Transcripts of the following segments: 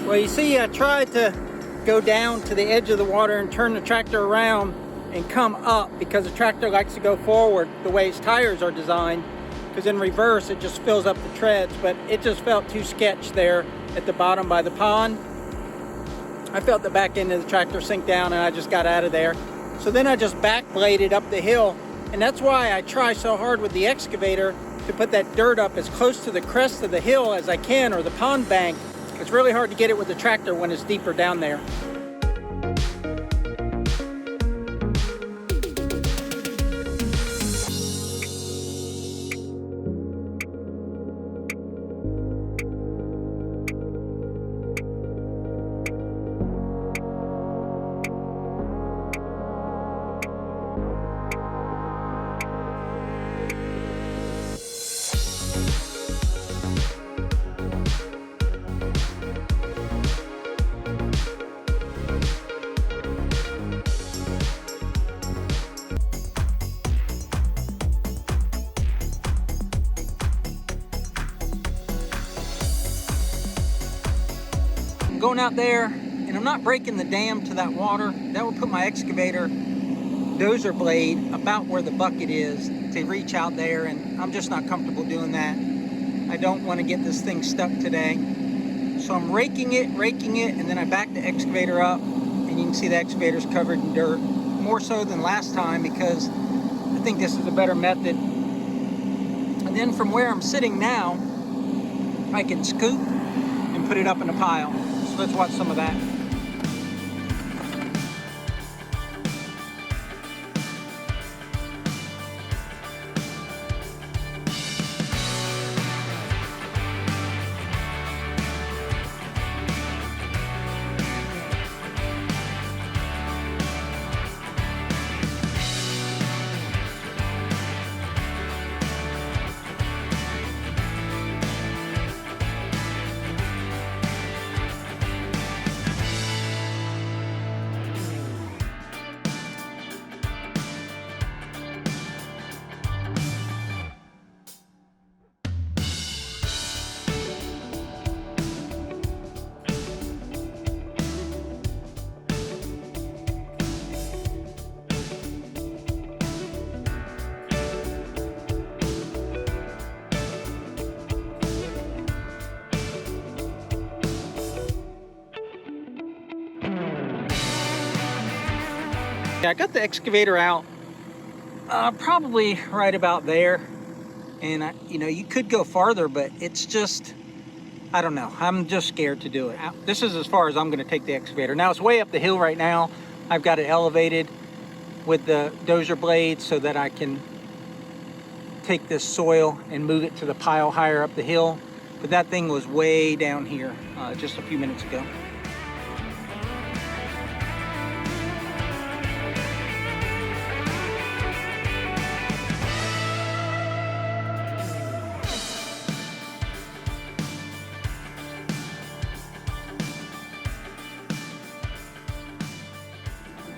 Well, you see, I tried to go down to the edge of the water and turn the tractor around and come up, because the tractor likes to go forward the way its tires are designed, because in reverse it just fills up the treads. But it just felt too sketch there at the bottom by the pond. I felt the back end of the tractor sink down, and I just got out of there. So then I just back bladed up the hill, and that's why I try so hard with the excavator to put that dirt up as close to the crest of the hill as I can, or the pond bank. It's really hard to get it with the tractor when it's deeper down there. Going out there, and I'm not breaking the dam to that water. That would put my excavator dozer blade about where the bucket is to reach out there, and I'm just not comfortable doing that. I don't want to get this thing stuck today. So I'm raking it, and then I back the excavator up, and you can see the excavator's covered in dirt. More so than last time, because I think this is a better method. And then from where I'm sitting now, I can scoop and put it up in a pile. So let's watch some of that. I got the excavator out probably right about there, and you know, you could go farther, but it's just, I don't know, I'm just scared to do it. This is as far as I'm going to take the excavator. Now it's way up the hill right now. I've got it elevated with the dozer blade so that I can take this soil and move it to the pile higher up the hill, but that thing was way down here just a few minutes ago.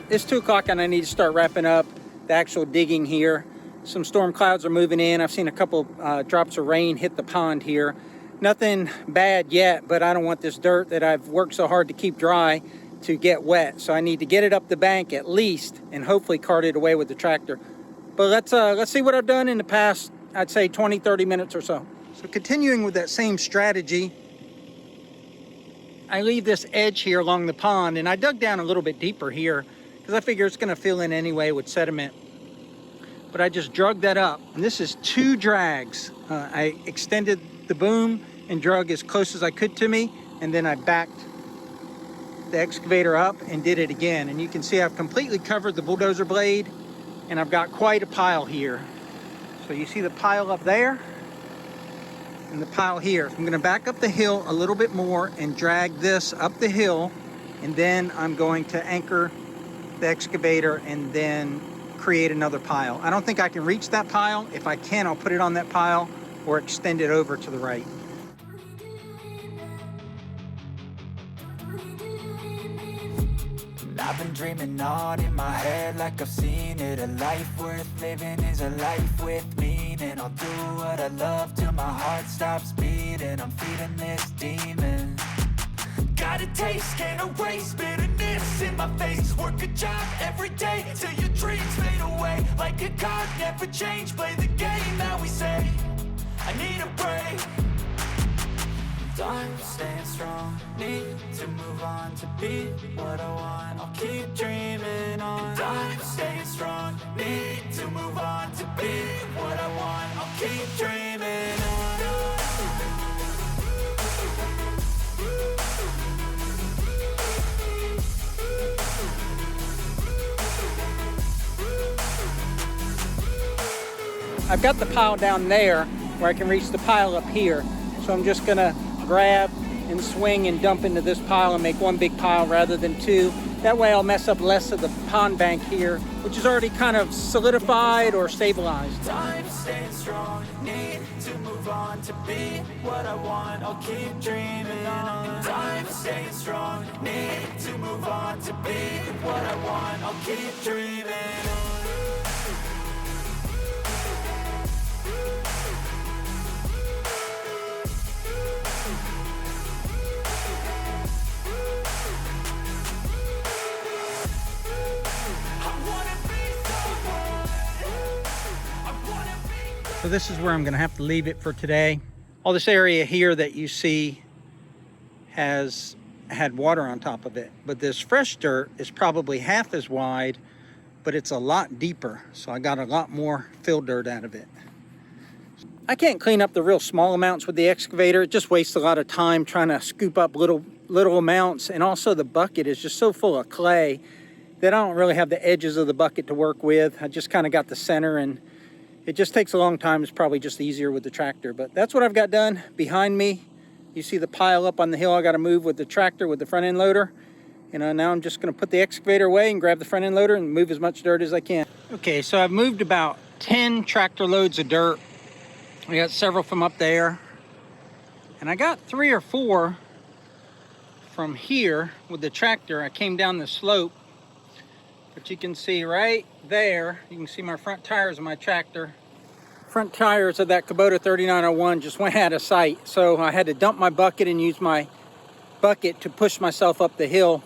It's 2 o'clock and I need to start wrapping up the actual digging here. Some storm clouds are moving in. I've seen a couple drops of rain hit the pond here. Nothing bad yet, but I don't want this dirt that I've worked so hard to keep dry to get wet. So I need to get it up the bank at least, and hopefully cart it away with the tractor. But let's see what I've done in the past, I'd say 20-30 minutes or so. So continuing with that same strategy, I leave this edge here along the pond, and I dug down a little bit deeper here because I figure it's going to fill in anyway with sediment. But I just drug that up, and this is 2 drags. I extended the boom and drug as close as I could to me, and then I backed the excavator up and did it again. And you can see I've completely covered the bulldozer blade, and I've got quite a pile here. So you see the pile up there and the pile here. I'm going to back up the hill a little bit more and drag this up the hill, and then I'm going to anchor the excavator and then create another pile. I don't think I can reach that pile. If I can, I'll put it on that pile or extend it over to the right. I've been dreaming on in my head like I've seen it. A life worth living is a life with meaning. I'll do what I love till my heart stops beating. I'm feeding this demon. got a taste, can't erase bitterness in my face. Work a job every day till your dreams fade away. Like a card, never change, play the game that we say. I need a break. I'm staying strong, need to move on to be what I want. I'll keep dreaming on. I'm staying strong, need to move on to be what I want. I'll keep dreaming on. I've got the pile down there where I can reach the pile up here. So I'm just gonna grab and swing and dump into this pile and make one big pile rather than two. That way I'll mess up less of the pond bank here, which is already kind of solidified or stabilized. I'm staying strong, need to move on to be what I want. I'll keep dreaming on. I'm staying strong, need to move on to be what I want. I'll keep dreaming on. So this is where I'm gonna have to leave it for today. All this area here that you see has had water on top of it, but this fresh dirt is probably half as wide, but it's a lot deeper. So I got a lot more fill dirt out of it. I can't clean up the real small amounts with the excavator. It just wastes a lot of time trying to scoop up little amounts. And also the bucket is just so full of clay that I don't really have the edges of the bucket to work with. I just kind of got the center, and it just takes a long time. It's probably just easier with the tractor, but that's what I've got done. Behind me, you see the pile up on the hill I got to move with the tractor with the front end loader. And now I'm just going to put the excavator away and grab the front end loader and move as much dirt as I can. Okay, so I've moved about 10 tractor loads of dirt. I got several from up there, and I got 3 or 4 from here with the tractor. I came down the slope, but you can see right there, you can see my front tires of my tractor. Front tires of that Kubota 3901 just went out of sight. So I had to dump my bucket and use my bucket to push myself up the hill.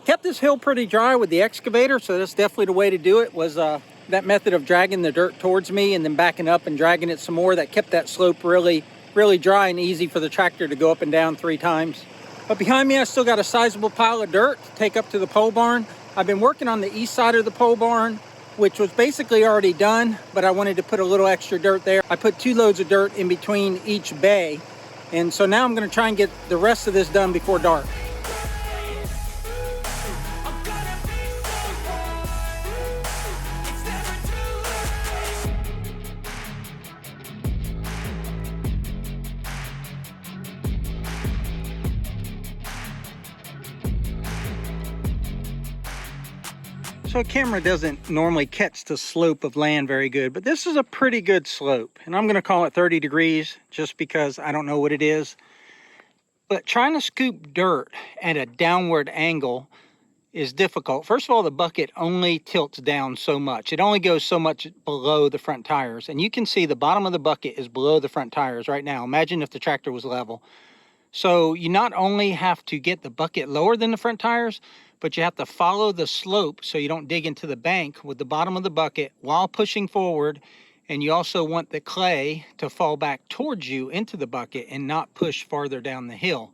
Kept this hill pretty dry with the excavator, so that's definitely the way to do it, was that method of dragging the dirt towards me and then backing up and dragging it some more. That kept that slope really dry and easy for the tractor to go up and down 3 times. But behind me, I still got a sizable pile of dirt to take up to the pole barn. I've been working on the east side of the pole barn, which was basically already done, but I wanted to put a little extra dirt there. I put 2 loads of dirt in between each bay. And so now I'm gonna try and get the rest of this done before dark. So a camera doesn't normally catch the slope of land very good, but this is a pretty good slope. And I'm gonna call it 30 degrees just because I don't know what it is. But trying to scoop dirt at a downward angle is difficult. First of all, the bucket only tilts down so much. It only goes so much below the front tires. And you can see the bottom of the bucket is below the front tires right now. Imagine if the tractor was level. So you not only have to get the bucket lower than the front tires, but you have to follow the slope so you don't dig into the bank with the bottom of the bucket while pushing forward. And you also want the clay to fall back towards you into the bucket and not push farther down the hill.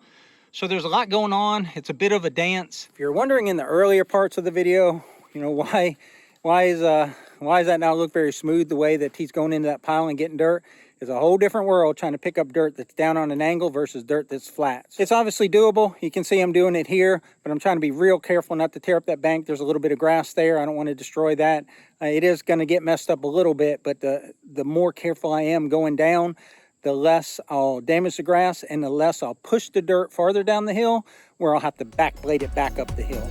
So there's a lot going on. It's a bit of a dance. If you're wondering in the earlier parts of the video, you know, why does that now look very smooth the way that he's going into that pile and getting dirt? It's a whole different world trying to pick up dirt that's down on an angle versus dirt that's flat. It's obviously doable. You can see I'm doing it here, but I'm trying to be real careful not to tear up that bank. There's a little bit of grass there. I don't want to destroy that. It is going to get messed up a little bit, but the more careful I am going down, the less I'll damage the grass and the less I'll push the dirt farther down the hill where I'll have to backblade it back up the hill.